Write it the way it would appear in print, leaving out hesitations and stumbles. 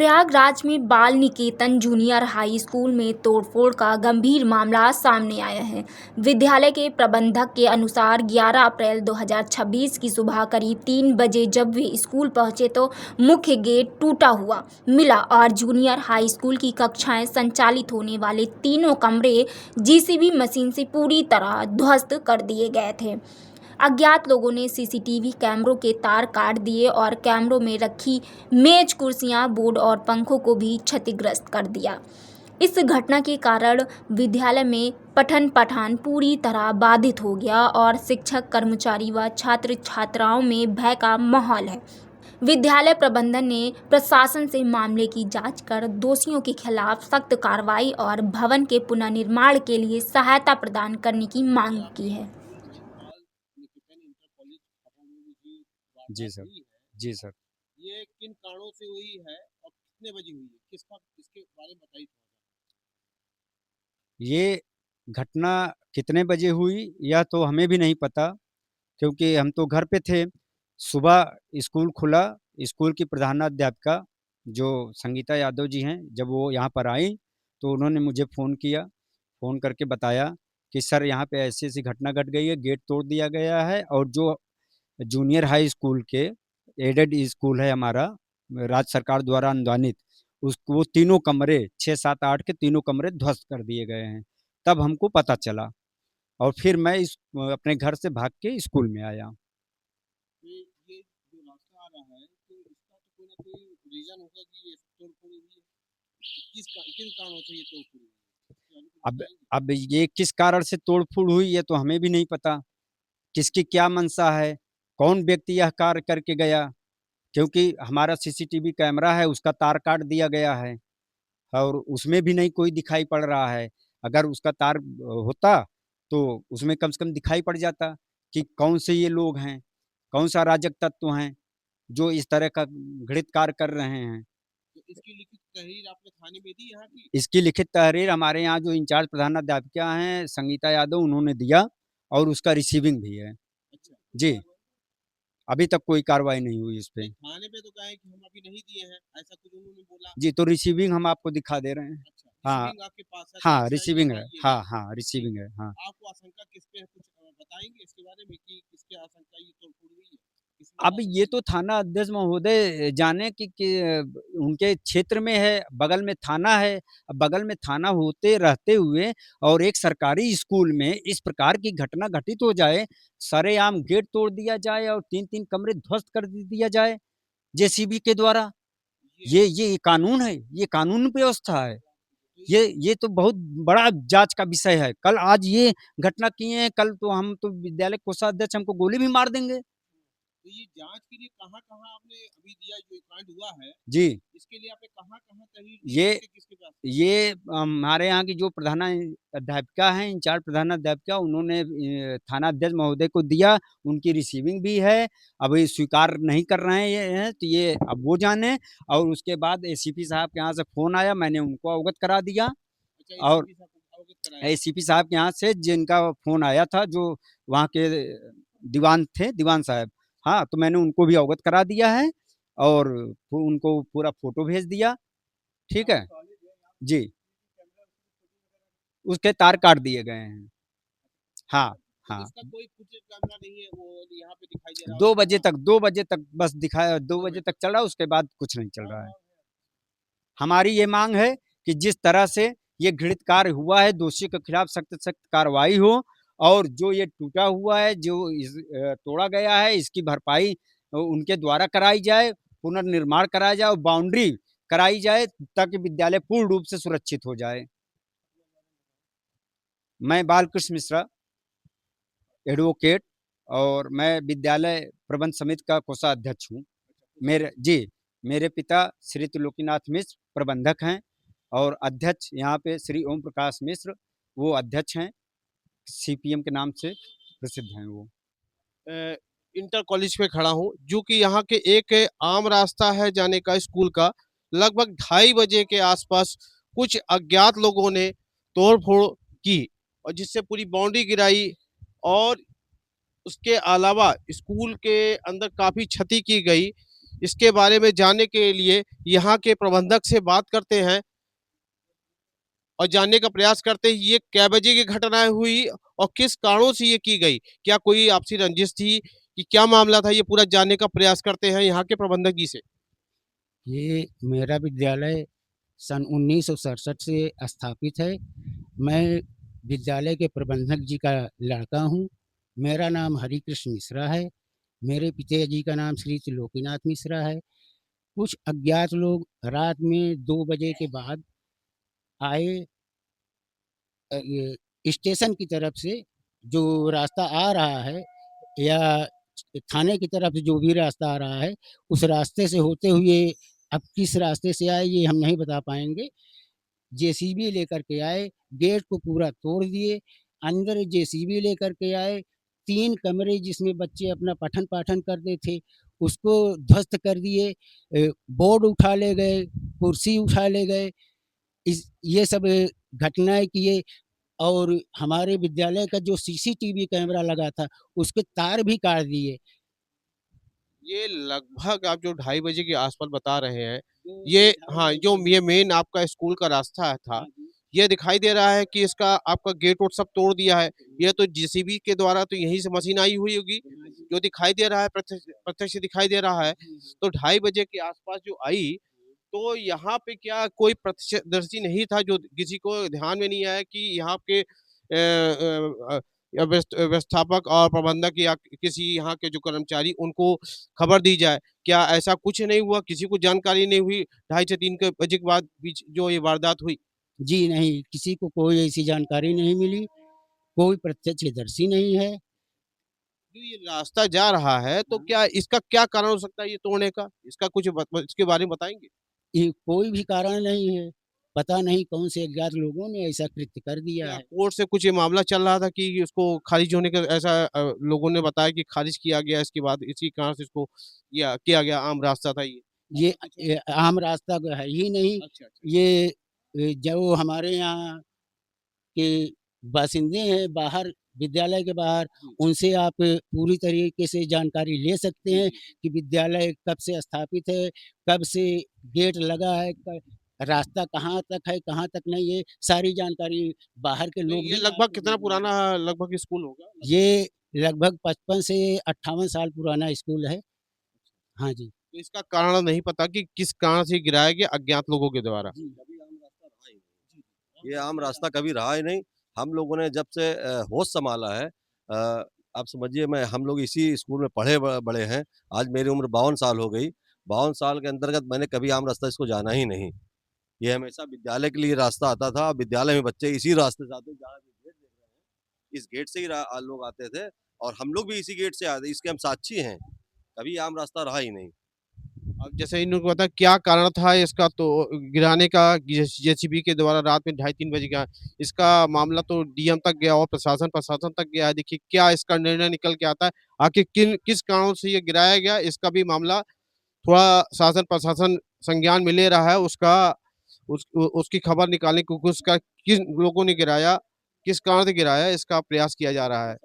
प्रयागराज में बाल निकेतन junior high school में तोड़फोड़ का गंभीर मामला सामने आया है। विद्यालय के प्रबंधक के अनुसार 11 अप्रैल 2026 की सुबह करीब 3 बजे जब वे स्कूल पहुंचे तो मुख्य गेट टूटा हुआ मिला और जूनियर हाई स्कूल की कक्षाएं संचालित होने वाले तीनों कमरे जीसीबी मशीन से पूरी तरह ध्वस्त कर दिए गए थे। अज्ञात लोगों ने सीसीटीवी कैमरों के तार काट दिए और कैमरों में रखी मेज, कुर्सियां, बोर्ड और पंखों को भी क्षतिग्रस्त कर दिया। इस घटना के कारण विद्यालय में पठन पाठन पूरी तरह बाधित हो गया और शिक्षक, कर्मचारी व छात्र छात्राओं में भय का माहौल है। विद्यालय प्रबंधन ने प्रशासन से मामले की जांच कर दोषियों के खिलाफ सख्त कार्रवाई और भवन के पुनर्निर्माण के लिए सहायता प्रदान करने की मांग की है। जी सर। जी सर। ये किन कारणों से हुई है और कितने बजे हुई है, किसका, इसके बारे में बताइए। ये घटना कितने बजे हुई यह तो हमें भी नहीं पता, क्योंकि हम तो घर पे थे। सुबह स्कूल खुला, स्कूल की प्रधानाध्यापिका जो संगीता यादव जी हैं, जब वो यहाँ पर आई तो उन्होंने मुझे फ़ोन किया। फ़ोन करके बताया कि सर यहाँ पे ऐसी-ऐसी घटना घट गई है, गेट तोड़ दिया गया है और जो जूनियर हाई स्कूल के एडेड स्कूल है हमारा, राज्य सरकार द्वारा अनुदानित, उसको वो तीनों कमरे 6, 7, 8 के तीनों कमरे ध्वस्त कर दिए गए हैं। तब हमको पता चला और फिर मैं अपने घर से भाग के स्कूल में आया। ये जो रास्ता आ रहा है तो इसका तो कोई ना कोई रीजन होगा कि ये तोड़फोड़ हुई है। किन कारणों से ये तोड़फोड़ हुई है? अब ये किस कारण से तोड़-फोड़ हुई ये तो हमें भी नहीं पता। किसकी क्या मंशा है? कौन व्यक्ति यह कार्य करके गया? क्योंकि हमारा सीसीटीवी कैमरा है, उसका तार काट दिया गया है और उसमें भी नहीं कोई दिखाई पड़ रहा है। अगर उसका तार होता तो उसमें कम से कम दिखाई पड़ जाता कि कौन से ये लोग हैं, कौन-सा अराजक तत्व हैं, जो इस तरह का घृणित कार्य कर रहे हैं। तो इसकी लिखित तहरीर आपने थाने में दी यहाँ की? इसकी लिखित तहरीर हमारे यहाँ जो इंचार्ज प्रधानाध्यापिका हैं, संगीता यादव, उन्होंने दिया और उसका रिसीविंग भी है। अच्छा। जी। अभी तक कोई कार्रवाई नहीं हुई इस पे। थाने पे तो कहे कि हम अभी नहीं दिए हैं, ऐसा कुछ उन्होंने बोला। जी, तो रिसीविंग हम आपको दिखा दे रहे हैं। अच्छा, हाँ, रिसीविंग आपके पास है तो हाँ, आप रिसीविंग है। दिखाइए हाँ, जरा। हाँ, रिसीविंग है। हाँ। आपको आशंका किस पे है, कुछ बताएंगे इसके बारे में कि किसके आशंका ये तोड़फोड़ हुई है? किसने अब आशंका ये की? तो थाना अध्यक्ष महोदय जाने कि उनके क्षेत्र में है, बगल में थाना है। अब बगल में थाना होते रहते हुए और एक सरकारी स्कूल में इस प्रकार की घटना घटित हो जाए, सरेआम गेट तोड़ दिया जाए और 3-3 कमरे ध्वस्त कर दिया जाए जेसीबी के द्वारा। ये ये कानून है, ये कानून व्यवस्था है। तो ये तो बहुत बड़ा जाँच का विषय है। कल आज ये घटना किए हैं, कल तो हम तो विद्यालय कोषाध्यक्ष हमको गोली भी मार देंगे। तो ये जांच के लिए कहाँ-कहाँ आपने अभी दिया, जो कांड हुआ है, जी, इसके लिए आपने कहाँ-कहाँ तहरीर दी, ये किसके पास? ये हमारे यहाँ की जो अध्यापिका हैं, इंचार्ज प्रधानाध्यापिका, उन्होंने थाना अध्यक्ष महोदय को दिया, उनकी रिसीविंग भी है। अभी स्वीकार नहीं कर रहे हैं ये हैं, तो ये अब वो जानें। और उसके बाद एसीपी साहब के यहाँ से फ़ोन आया, मैंने उनको अवगत करा दिया। अच्छा, और एसीपी साहब को अवगत कराया? एसीपी साहब के यहाँ से जिनका फ़ोन आया था, जो वहाँ के दीवान थे, दीवान साहब, हाँ, तो मैंने उनको भी अवगत करा दिया है और उनको पूरा फ़ोटो भेज दिया, ठीक है? जी, उसके तार काट दिए गए हैं। हाँ, तो हाँ। इसका कोई फुटेज कैमरा नहीं है, वो यहाँ पे दिखाई दे रहा है 2 उसके बजे पास? तक 2 बजे तक बस दिखाया, 2 2 बजे बजे तक चल रहा है, उसके बाद कुछ नहीं चल रहा है। हमारी ये माँग है कि जिस तरह से ये घृणित कार्य हुआ है, दोषियों के खिलाफ सख्त से सख्त कार्रवाई हो और जो ये टूटा हुआ है, जो तोड़ा गया है, इसकी भरपाई उनके द्वारा कराई जाए, पुनर्निर्माण कराया जाए और बाउंड्री कराई जाए ताकि विद्यालय पूर्ण रूप से सुरक्षित हो जाए। मैं बालकृष्ण मिश्रा, एडवोकेट, और मैं विद्यालय प्रबंध समिति का कोषाध्यक्ष हूँ। मेरे पिता श्री त्रिलोकीनाथ मिश्र प्रबंधक हैं और अध्यक्ष यहाँ पे श्री ओम प्रकाश मिश्र, वो अध्यक्ष हैं, सीपीएम के नाम से प्रसिद्ध हैं वो। अ, इंटर कॉलेज पे खड़ा हूँ, जो कि यहाँ के एक आम रास्ता है जाने का स्कूल का। लगभग 2:30 बजे के आसपास कुछ अज्ञात लोगों ने तोड़-फोड़ की और जिससे पूरी बाउंड्री गिराई और उसके अलावा स्कूल के अंदर काफ़ी क्षति की गई। इसके बारे में जानने के लिए यहाँ के प्रबंधक से बात करते हैं और जानने का प्रयास करते हैं ये कै बजे की घटना हुई और किस कारणों से ये की गई। क्या कोई आपसी रंजिश थी कि क्या मामला था, ये पूरा जानने का प्रयास करते हैं यहाँ के प्रबंधक जी से। ये मेरा विद्यालय सन 1967 से स्थापित है। मैं विद्यालय के प्रबंधक जी का लड़का हूँ। मेरा नाम हरिकृष्ण मिश्रा है। मेरे पिताजी का नाम श्री त्रिलोकीनाथ मिश्रा है। कुछ अज्ञात लोग रात में 2 बजे के बाद आए, ये स्टेशन की तरफ से जो रास्ता आ रहा है या थाने की तरफ से जो भी रास्ता आ रहा है, उस रास्ते से होते हुए अब किस रास्ते से आए ये हम नहीं बता पाएँगे। जेसीबी लेकर के आए, गेट को पूरा तोड़ दिए, अंदर जेसीबी लेकर के आए, 3 कमरे जिसमें बच्चे अपना पठन-पाठन करते थे, उसको ध्वस्त कर दिए। बोर्ड उठा ले गए, कुर्सी उठा ले गए। ये सब घटनाएँ किए और हमारे विद्यालय का जो सीसीटीवी कैमरा लगा था, उसके तार भी काट दिए। ये लगभग आप जो 2:30 बजे के आस-पास बता रहे हैं, ये हाँ, जो ये मेन आपका स्कूल का रास्ता था, ये दिखाई दे रहा है कि इसका आपका गेट-वेट सब तोड़ दिया है। ये तो जेसीबी के द्वारा तो यहीं से मशीन आई हुई होगी, जो दिखाई दे रहा है प्रत्यक्ष प्रत्यक्ष दिखाई दे रहा है। तो 2:30 बजे के आस-पास जो आई, तो यहाँ पे क्या कोई प्रत्यक्षदर्शी नहीं था जो किसी को ध्यान में नहीं आया कि यहाँ के व्यवस्थापक और प्रबंधक या किसी यहाँ के जो कर्मचारी उनको खबर दी जाए। क्या ऐसा कुछ नहीं हुआ? किसी को जानकारी नहीं हुई 2:30 से 3 के बजे के बाद बीच जो ये वारदात हुई? जी नहीं, किसी को कोई ऐसी जानकारी नहीं मिली, कोई प्रत्यक्षदर्शी नहीं है। जो ये रास्ता जा रहा है, तो क्या इसका क्या कारण हो सकता है ये तोड़ने का? इसका कुछ इसके बारे में बताएँगे? ये कोई भी कारण नहीं है। पता नहीं कौन से अज्ञात लोगों ने ऐसा कृत्य कर दिया क्या है। कोर्ट से कुछ ये मामला चल रहा था कि उसको खारिज होने का ऐसा लोगों ने बताया कि खारिज किया गया इसके बाद इसी कारण से इसको किया गया आम रास्ता था ये? ये आम रास्ता तो है ही नहीं। अच्छा, अच्छा। ये जो हमारे यहाँ के बासिंदे हैं बाहर, विद्यालय के बाहर, जी। उनसे आप पूरी तरीके से जानकारी ले सकते जी, हैं जी। कि विद्यालय कब से स्थापित है, कब से गेट लगा है, रास्ता कहाँ तक है, कहाँ तक नहीं है, सारी जानकारी बाहर के तो लोग ये भी लगभग आपको कितना दे देंगे। पुराना लगभग स्कूल होगा? ये लगभग 55 से 58 साल पुराना स्कूल है। हाँ जी। तो इसका कारण नहीं पता कि किस कारण से गिराया गया अज्ञात लोगों के द्वारा? जी। कभी आम रास्ता रहा ही नहीं। ये आम रास्ता कभी रहा ही नहीं। हम लोगों ने जब से होश संभाला है, आप समझिए मैं हम लोग इसी स्कूल में पढ़े बड़े हैं। आज मेरी उम्र 52 साल हो गई। 52 साल के अंतर्गत मैंने कभी आम रास्ता इसको जाना ही नहीं। ये हमेशा विद्यालय के लिए रास्ता आता था। विद्यालय में बच्चे इसी रास्ते से आते हैं, जहाँ भी गेट देख रहे हैं, इस गेट से ही लोग आते थे और हम लोग भी इसी गेट से आते, इसके हम साक्षी हैं। कभी आम रास्ता रहा ही नहीं। अब जैसे इन लोगों को पता क्या कारण था इसका तो गिराने का जेसीबी के द्वारा रात में 2:30-3 बजे का इसका मामला तो डीएम तक गया और प्रशासन तक गया है। देखिए क्या इसका निर्णय निकल के आता है। आखिर किस कारणों से ये गिराया गया इसका भी मामला थोड़ा शासन प्रशासन संज्ञान में ले रहा है। उसकी खबर निकालने की कोशिश कर किन लोगों ने गिराया, किस कारण से गिराया इसका प्रयास किया जा रहा है।